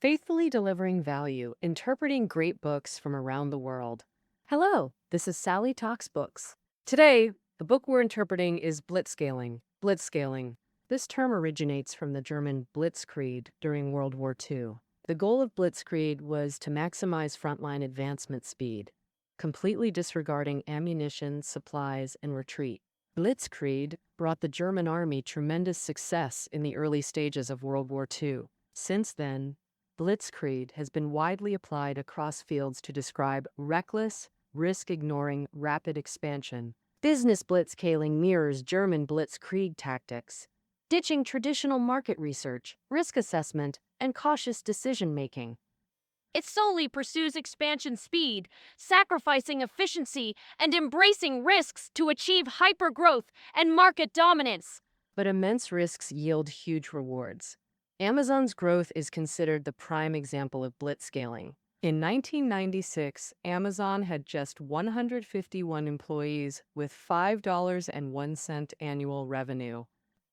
faithfully delivering value, interpreting great books from around the world. Hello, this is Sally Talks Books. Today, the book we're interpreting is Blitzscaling. Blitzscaling. This term originates from the German Blitzkrieg during World War II. The goal of Blitzkrieg was to maximize frontline advancement speed, completely disregarding ammunition, supplies, and retreat. Blitzkrieg brought the German army tremendous success in the early stages of World War II. Since then, Blitzkrieg has been widely applied across fields to describe reckless, risk-ignoring, rapid expansion. Business blitzscaling mirrors German blitzkrieg tactics, ditching traditional market research, risk assessment, and cautious decision-making. It solely pursues expansion speed, sacrificing efficiency and embracing risks to achieve hypergrowth and market dominance. But immense risks yield huge rewards. Amazon's growth is considered the prime example of blitzscaling. In 1996, Amazon had just 151 employees with $5.01 annual revenue.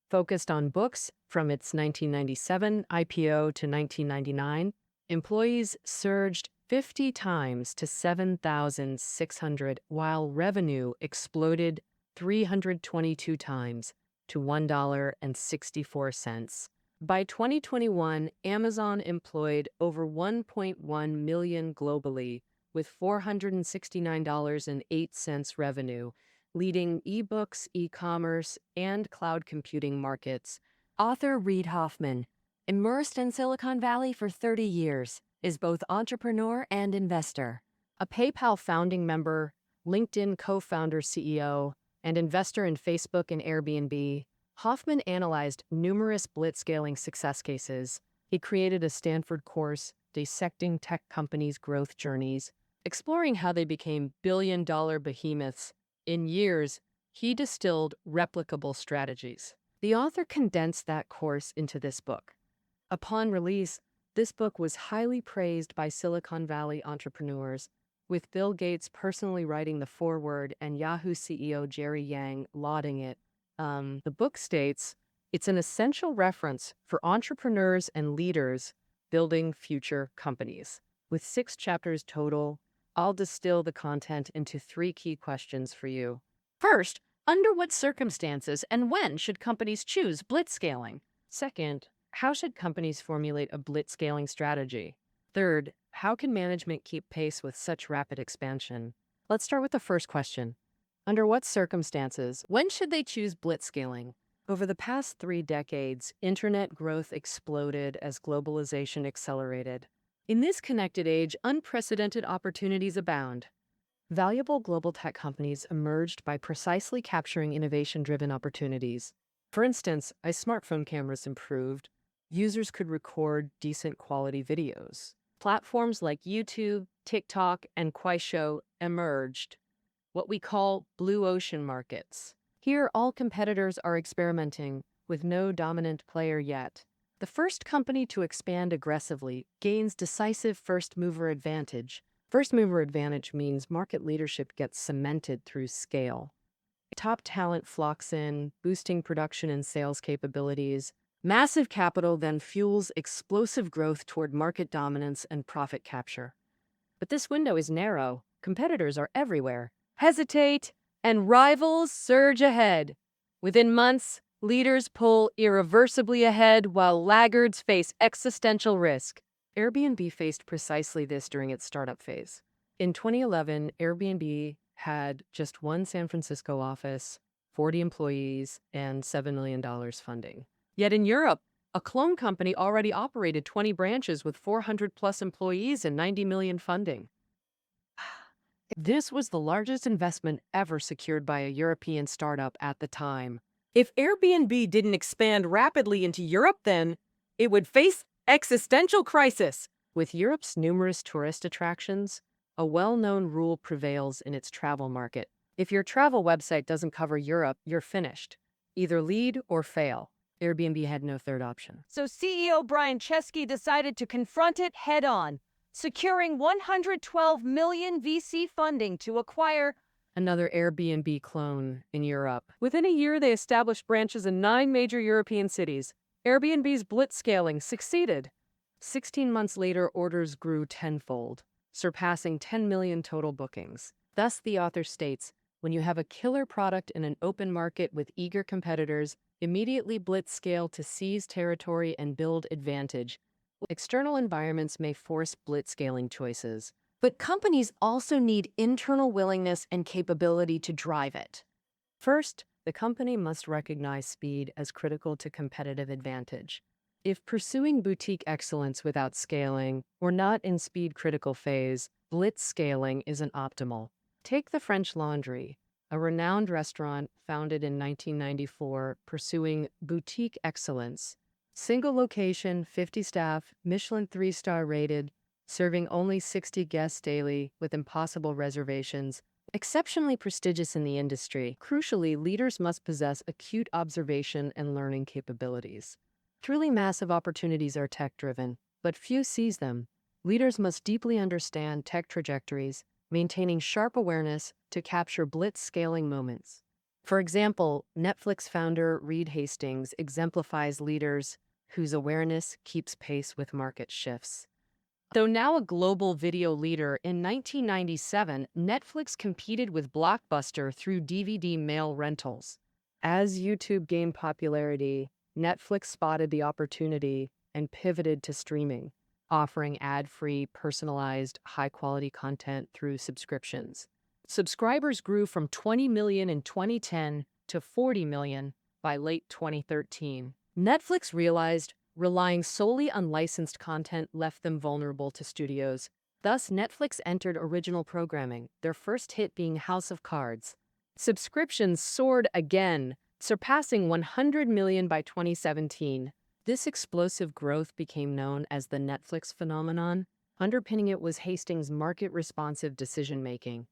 Focused on books from its 1997 IPO to 1999, employees surged 50 times to 7,600, while revenue exploded 322 times to $1.64. By 2021, Amazon employed over 1.1 million globally, with $469.08 revenue, leading ebooks, e-commerce, and cloud computing markets. Author Reid Hoffman, immersed in Silicon Valley for 30 years, is both entrepreneur and investor. A PayPal founding member, LinkedIn co-founder CEO, and investor in Facebook and Airbnb, Hoffman analyzed numerous blitzscaling success cases. He created a Stanford course dissecting tech companies' growth journeys, exploring how they became billion-dollar behemoths. In years, he distilled replicable strategies. The author condensed that course into this book. Upon release, this book was highly praised by Silicon Valley entrepreneurs, with Bill Gates personally writing the foreword and Yahoo CEO Jerry Yang lauding it. The book states, it's an essential reference for entrepreneurs and leaders building future companies. With 6 chapters total, I'll distill the content into 3 key questions for you. First, under what circumstances and when should companies choose blitzscaling? Second, how should companies formulate a blitzscaling strategy? Third, how can management keep pace with such rapid expansion? Let's start with the first question. Under what circumstances, when should they choose blitzscaling? Over the past 3 decades, internet growth exploded as globalization accelerated. In this connected age, unprecedented opportunities abound. Valuable global tech companies emerged by precisely capturing innovation-driven opportunities. For instance, as smartphone cameras improved, users could record decent quality videos. Platforms like YouTube, TikTok, and Kuaishou emerged, what we call blue ocean markets. Here, all competitors are experimenting, with no dominant player yet. The first company to expand aggressively gains decisive first-mover advantage. First-mover advantage means market leadership gets cemented through scale. Top talent flocks in, boosting production and sales capabilities. Massive capital then fuels explosive growth toward market dominance and profit capture. But this window is narrow. Competitors are everywhere. Hesitate, and rivals surge ahead. Within months, leaders pull irreversibly ahead while laggards face existential risk. Airbnb faced precisely this during its startup phase. In 2011, Airbnb had just one San Francisco office, 40 employees, and $7 million funding. Yet in Europe, a clone company already operated 20 branches with 400-plus employees and 90 million funding. This was the largest investment ever secured by a European startup at the time. If Airbnb didn't expand rapidly into Europe, then it would face existential crisis. With Europe's numerous tourist attractions, a well-known rule prevails in its travel market. If your travel website doesn't cover Europe, you're finished. Either lead or fail. Airbnb had no third option. So CEO Brian Chesky decided to confront it head-on, securing $112 million VC funding to acquire another Airbnb clone in Europe. Within a year, they established branches in 9 major European cities. Airbnb's blitzscaling succeeded. 16 months later, orders grew tenfold, surpassing 10 million total bookings. Thus, the author states, when you have a killer product in an open market with eager competitors, immediately blitzscale to seize territory and build advantage. External environments may force blitzscaling choices, but companies also need internal willingness and capability to drive it. First, the company must recognize speed as critical to competitive advantage. If pursuing boutique excellence without scaling or not in speed-critical phase, blitz scaling isn't optimal. Take the French Laundry, a renowned restaurant founded in 1994 pursuing boutique excellence. Single location, 50 staff, Michelin 3-star rated, serving only 60 guests daily with impossible reservations. Exceptionally prestigious in the industry. Crucially, leaders must possess acute observation and learning capabilities. Truly massive opportunities are tech-driven, but few seize them. Leaders must deeply understand tech trajectories, maintaining sharp awareness to capture blitz-scaling moments. For example, Netflix founder Reed Hastings exemplifies leaders whose awareness keeps pace with market shifts. Though now a global video leader, in 1997, Netflix competed with Blockbuster through DVD mail rentals. As YouTube gained popularity, Netflix spotted the opportunity and pivoted to streaming, offering ad-free, personalized, high-quality content through subscriptions. Subscribers grew from 20 million in 2010 to 40 million by late 2013. Netflix realized relying solely on licensed content left them vulnerable to studios. Thus, Netflix entered original programming, their first hit being House of Cards. Subscriptions soared again, surpassing 100 million by 2017. This explosive growth became known as the Netflix phenomenon. Underpinning it was Hastings' market-responsive decision-making.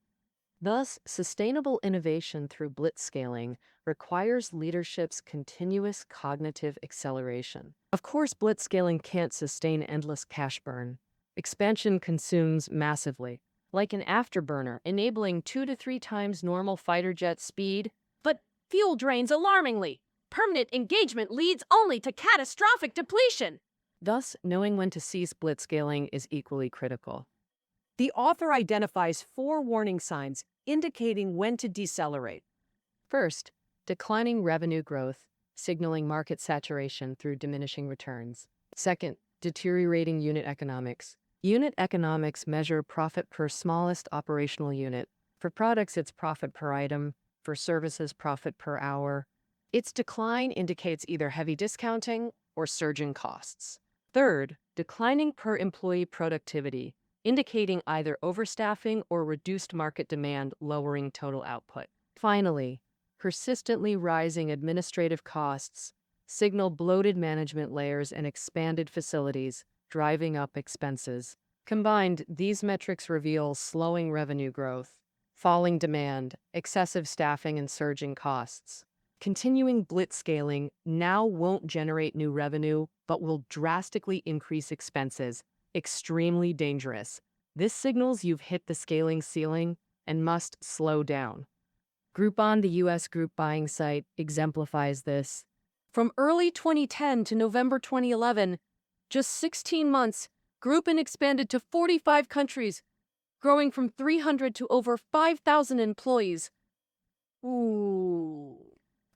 Thus, sustainable innovation through blitzscaling requires leadership's continuous cognitive acceleration. Of course, blitzscaling can't sustain endless cash burn. Expansion consumes massively, like an afterburner, enabling 2 to 3 times normal fighter jet speed. But fuel drains alarmingly. Permanent engagement leads only to catastrophic depletion. Thus, knowing when to cease blitzscaling is equally critical. The author identifies 4 warning signs indicating when to decelerate. First, declining revenue growth, signaling market saturation through diminishing returns. Second, deteriorating unit economics. Unit economics measure profit per smallest operational unit. For products, it's profit per item. For services, profit per hour. Its decline indicates either heavy discounting or surging costs. Third, declining per employee productivity, indicating either overstaffing or reduced market demand, lowering total output. Finally, persistently rising administrative costs signal bloated management layers and expanded facilities, driving up expenses. Combined, these metrics reveal slowing revenue growth, falling demand, excessive staffing, and surging costs. Continuing blitzscaling now won't generate new revenue, but will drastically increase expenses. Extremely dangerous. This signals you've hit the scaling ceiling and must slow down. Groupon, the U.S. group buying site, exemplifies this. From early 2010 to November 2011, just 16 months, Groupon expanded to 45 countries, growing from 300 to over 5,000 employees. Ooh.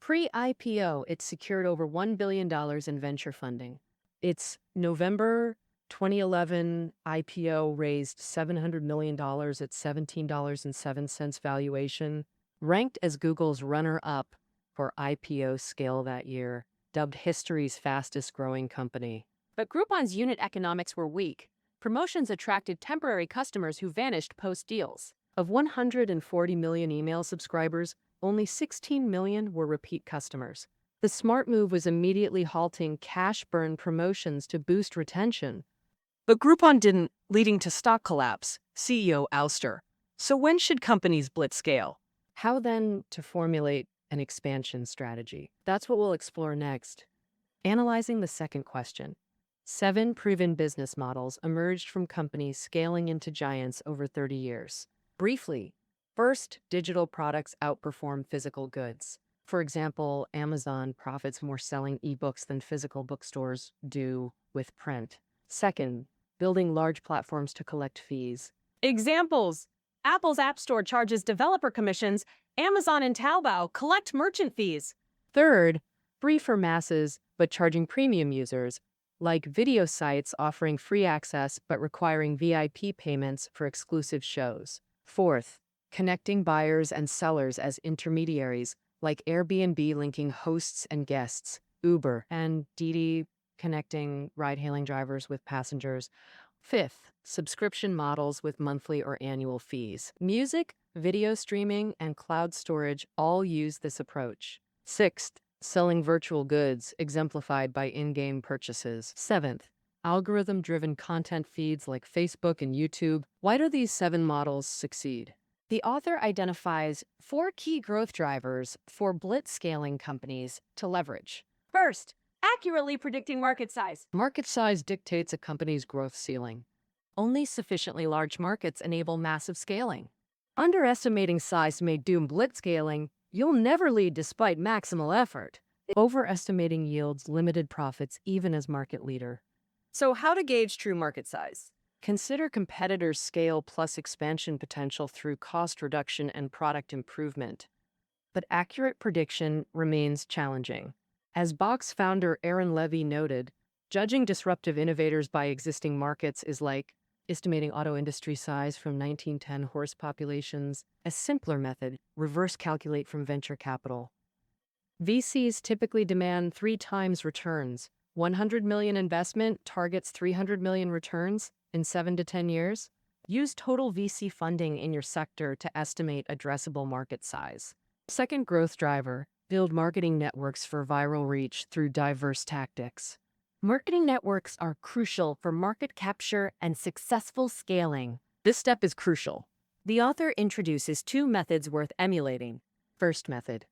Pre-IPO, it secured over $1 billion in venture funding. Its November 2011 IPO raised $700 million at $17.07 valuation, ranked as Google's runner-up for IPO scale that year, dubbed history's fastest-growing company. But Groupon's unit economics were weak. Promotions attracted temporary customers who vanished post-deals. Of 140 million email subscribers, only 16 million were repeat customers. The smart move was immediately halting cash burn promotions to boost retention. But Groupon didn't, leading to stock collapse, CEO ouster. So when should companies blitzscale? How then to formulate an expansion strategy? That's what we'll explore next. Analyzing the second question. 7 proven business models emerged from companies scaling into giants over 30 years. Briefly, first, digital products outperform physical goods. For example, Amazon profits more selling ebooks than physical bookstores do with print. Second, building large platforms to collect fees. Examples: Apple's App Store charges developer commissions, Amazon and Taobao collect merchant fees. Third, free for masses but charging premium users, like video sites offering free access but requiring VIP payments for exclusive shows. Fourth, connecting buyers and sellers as intermediaries, like Airbnb linking hosts and guests, Uber and Didi connecting ride-hailing drivers with passengers. Fifth, subscription models with monthly or annual fees. Music, video streaming, and cloud storage all use this approach. Sixth, selling virtual goods, exemplified by in-game purchases. Seventh, algorithm-driven content feeds like Facebook and YouTube. Why do these 7 models succeed? The author identifies 4 key growth drivers for blitzscaling companies to leverage. First, accurately predicting market size. Market size dictates a company's growth ceiling. Only sufficiently large markets enable massive scaling. Underestimating size may doom blitzscaling. You'll never lead despite maximal effort. Overestimating yields limited profits even as market leader. So, how to gauge true market size? Consider competitors' scale plus expansion potential through cost reduction and product improvement. But accurate prediction remains challenging. As Box founder Aaron Levy noted, judging disruptive innovators by existing markets is like estimating auto industry size from 1910 horse populations. A simpler method, reverse calculate from venture capital. VCs typically demand 3 times returns. 100 million investment targets 300 million returns in 7 to 10 years. Use total VC funding in your sector to estimate addressable market size. Second growth driver, build marketing networks for viral reach through diverse tactics. Marketing networks are crucial for market capture and successful scaling. This step is crucial. The author introduces 2 methods worth emulating. First method,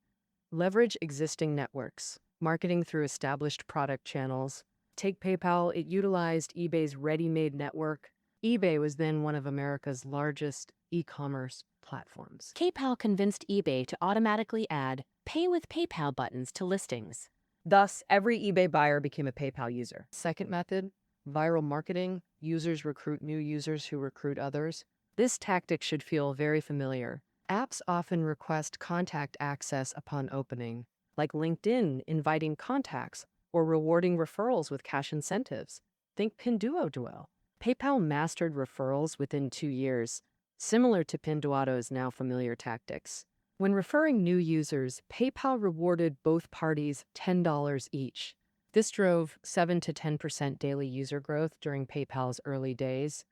leverage existing networks. Marketing through established product channels. Take PayPal, it utilized eBay's ready-made network. eBay was then one of America's largest e-commerce platforms. PayPal convinced eBay to automatically add Pay with PayPal buttons to listings. Thus, every eBay buyer became a PayPal user. Second method, viral marketing. Users recruit new users who recruit others. This tactic should feel very familiar. Apps often request contact access upon opening, like LinkedIn inviting contacts or rewarding referrals with cash incentives. Think Pinduoduo. PayPal mastered referrals within 2 years, similar to Pinduoduo's now familiar tactics. When referring new users, PayPal rewarded both parties $10 each. This drove 7 to 10% daily user growth during PayPal's early days.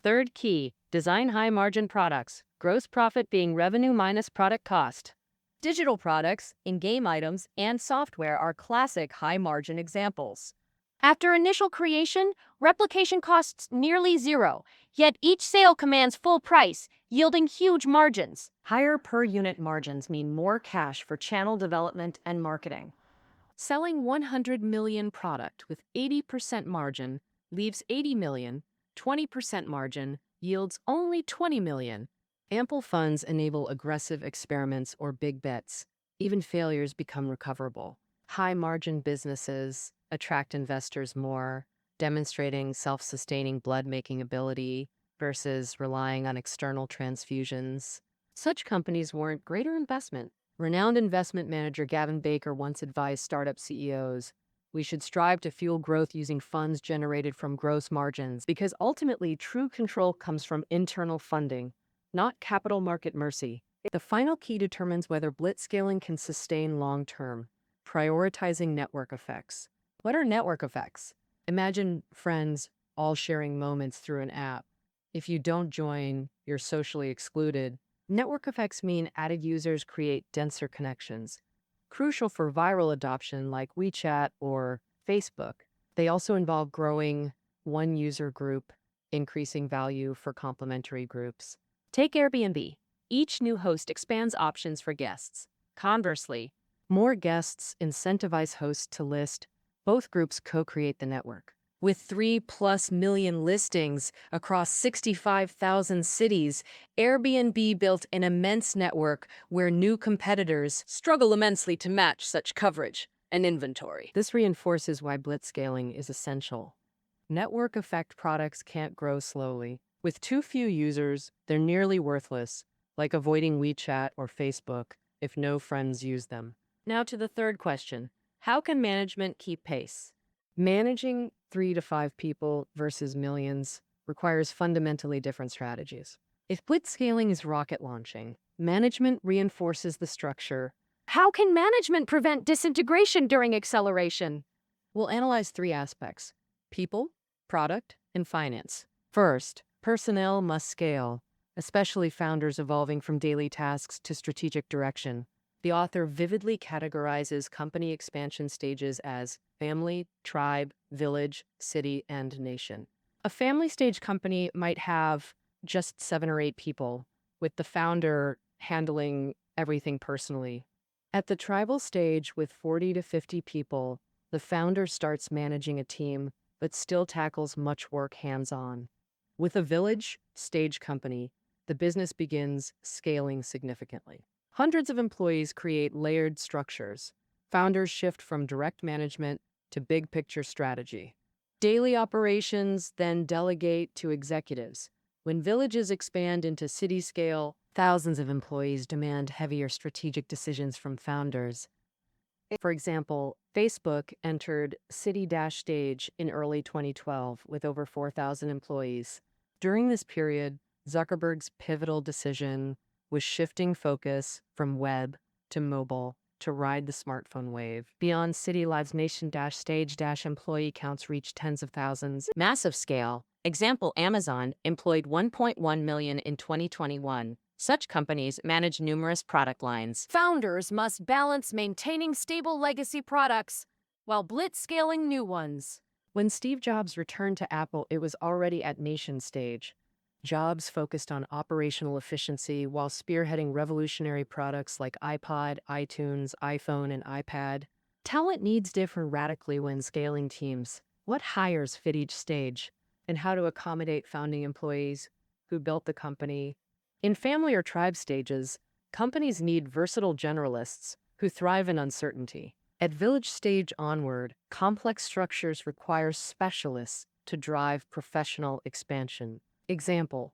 Third key, design high-margin products, gross profit being revenue minus product cost. Digital products, in-game items, and software are classic high-margin examples. After initial creation, replication costs nearly zero, yet each sale commands full price, yielding huge margins. Higher per-unit margins mean more cash for channel development and marketing. Selling 100 million product with 80% margin leaves 80 million, 20% margin yields only 20 million. Ample funds enable aggressive experiments or big bets. Even failures become recoverable. High-margin businesses attract investors more, demonstrating self-sustaining blood-making ability versus relying on external transfusions. Such companies warrant greater investment. Renowned investment manager Gavin Baker once advised startup CEOs, "We should strive to fuel growth using funds generated from gross margins because ultimately true control comes from internal funding, not capital market mercy." The final key determines whether blitzscaling can sustain long-term. Prioritizing network effects. What are network effects? Imagine friends all sharing moments through an app. If you don't join, you're socially excluded. Network effects mean added users create denser connections, crucial for viral adoption like WeChat or Facebook. They also involve growing one user group, increasing value for complementary groups. Take Airbnb. Each new host expands options for guests. Conversely, more guests incentivize hosts to list. Both groups co-create the network. With 3+ million listings across 65,000 cities, Airbnb built an immense network where new competitors struggle immensely to match such coverage and inventory. This reinforces why blitzscaling is essential. Network effect products can't grow slowly. With too few users, they're nearly worthless, like avoiding WeChat or Facebook if no friends use them. Now to the third question. How can management keep pace? Managing 3 to 5 people versus millions requires fundamentally different strategies. If blitzscaling is rocket launching, management reinforces the structure. How can management prevent disintegration during acceleration? We'll analyze 3 aspects: people, product, and finance. First, personnel must scale, especially founders evolving from daily tasks to strategic direction. The author vividly categorizes company expansion stages as family, tribe, village, city, and nation. A family stage company might have just 7 or 8 people, with the founder handling everything personally. At the tribal stage, with 40 to 50 people, the founder starts managing a team but still tackles much work hands-on. With a village stage company, the business begins scaling significantly. Hundreds of employees create layered structures. Founders shift from direct management to big picture strategy. Daily operations then delegate to executives. When villages expand into city scale, thousands of employees demand heavier strategic decisions from founders. For example, Facebook entered city-stage in early 2012 with over 4,000 employees. During this period, Zuckerberg's pivotal decision was shifting focus from web to mobile to ride the smartphone wave. Beyond city lives, nation-stage employee counts reached tens of thousands. Massive scale. Example, Amazon employed 1.1 million in 2021. Such companies manage numerous product lines. Founders must balance maintaining stable legacy products while blitzscaling new ones. When Steve Jobs returned to Apple, it was already at nation stage. Jobs focused on operational efficiency while spearheading revolutionary products like iPod, iTunes, iPhone, and iPad. Talent needs differ radically when scaling teams. What hires fit each stage, and how to accommodate founding employees who built the company. In family or tribe stages, companies need versatile generalists who thrive in uncertainty. At village stage onward, complex structures require specialists to drive professional expansion. Example,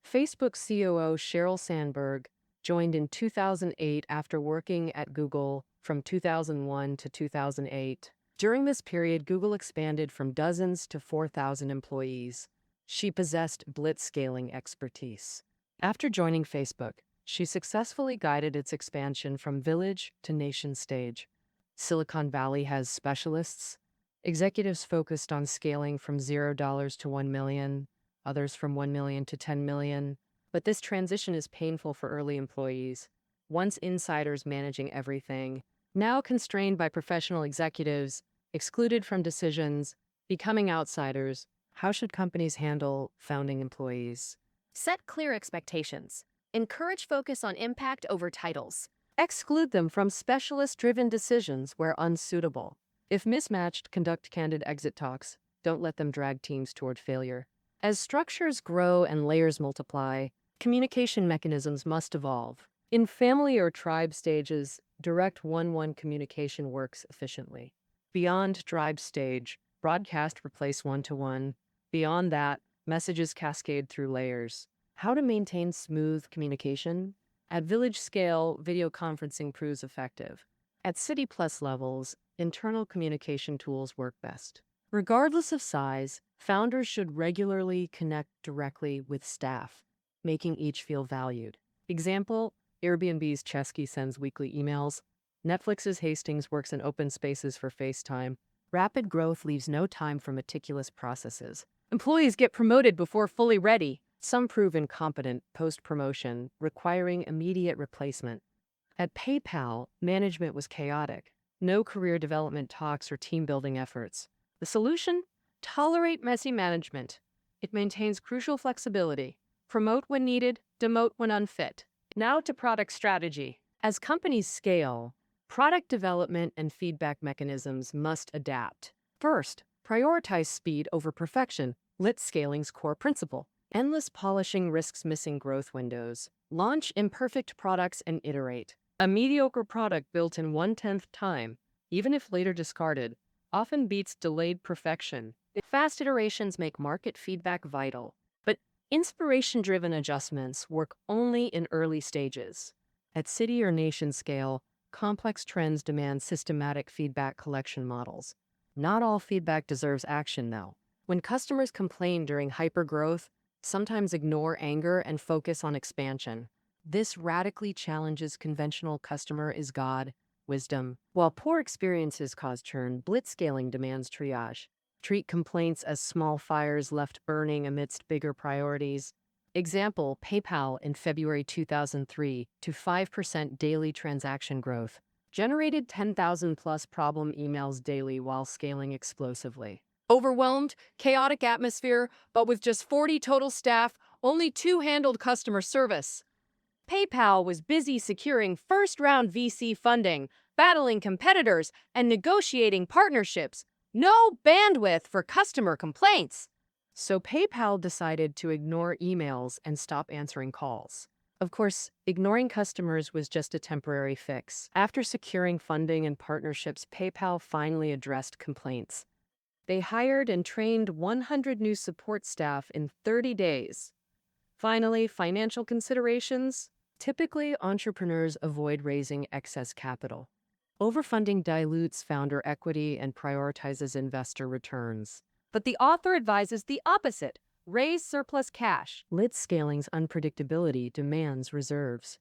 Facebook COO Sheryl Sandberg joined in 2008 after working at Google from 2001 to 2008. During this period, Google expanded from dozens to 4,000 employees. She possessed blitzscaling expertise. After joining Facebook, she successfully guided its expansion from village to nation stage. Silicon Valley has specialists, executives focused on scaling from $0 to 1 million, others from 1 million to 10 million. But this transition is painful for early employees. Once insiders managing everything, now constrained by professional executives, excluded from decisions, becoming outsiders. How should companies handle founding employees? Set clear expectations. Encourage focus on impact over titles. Exclude them from specialist-driven decisions where unsuitable. If mismatched, conduct candid exit talks. Don't let them drag teams toward failure. As structures grow and layers multiply, communication mechanisms must evolve. In family or tribe stages, direct one-on-one communication works efficiently. Beyond tribe stage, broadcast replace one-to-one. Beyond that, messages cascade through layers. How to maintain smooth communication? At village scale, video conferencing proves effective. At city plus levels, internal communication tools work best. Regardless of size, founders should regularly connect directly with staff, making each feel valued. Example, Airbnb's Chesky sends weekly emails. Netflix's Hastings works in open spaces for FaceTime. Rapid growth leaves no time for meticulous processes. Employees get promoted before fully ready. Some prove incompetent post-promotion, requiring immediate replacement. At PayPal, management was chaotic. No career development talks or team-building efforts. The solution? Tolerate messy management. It maintains crucial flexibility. Promote when needed, demote when unfit. Now to product strategy. As companies scale, product development and feedback mechanisms must adapt. First, prioritize speed over perfection. Blitzscaling's core principle. Endless polishing risks missing growth windows. Launch imperfect products and iterate. A mediocre product built in 1/10 time, even if later discarded, often beats delayed perfection. Fast iterations make market feedback vital, but inspiration-driven adjustments work only in early stages. At city or nation scale, complex trends demand systematic feedback collection models. Not all feedback deserves action, though. When customers complain during hypergrowth, sometimes ignore anger and focus on expansion. This radically challenges conventional customer is God wisdom. While poor experiences cause churn, blitzscaling demands triage. Treat complaints as small fires left burning amidst bigger priorities. Example, PayPal in February 2003 to 5% daily transaction growth. Generated 10,000 plus problem emails daily while scaling explosively. Overwhelmed, chaotic atmosphere, but with just 40 total staff, only 2 handled customer service. PayPal was busy securing first-round VC funding, battling competitors, and negotiating partnerships. No bandwidth for customer complaints. So PayPal decided to ignore emails and stop answering calls. Of course, ignoring customers was just a temporary fix. After securing funding and partnerships, PayPal finally addressed complaints. They hired and trained 100 new support staff in 30 days. Finally, financial considerations. Typically, entrepreneurs avoid raising excess capital. Overfunding dilutes founder equity and prioritizes investor returns. But the author advises the opposite. Raise surplus cash. Blitzscaling's unpredictability demands reserves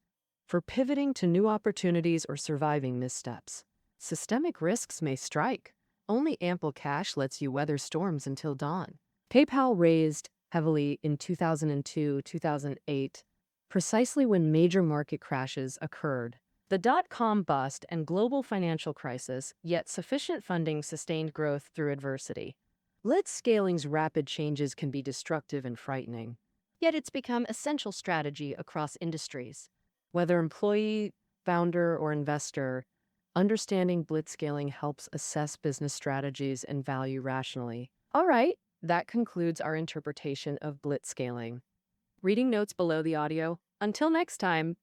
for pivoting to new opportunities or surviving missteps. Systemic risks may strike. Only ample cash lets you weather storms until dawn. PayPal raised heavily in 2002, 2008, precisely when major market crashes occurred. The dot-com bust and global financial crisis, yet sufficient funding sustained growth through adversity. Blitzscaling's rapid changes can be destructive and frightening, yet it's become essential strategy across industries. Whether employee, founder, or investor, understanding blitzscaling helps assess business strategies and value rationally. All right, that concludes our interpretation of blitzscaling. Reading notes below the audio. Until next time.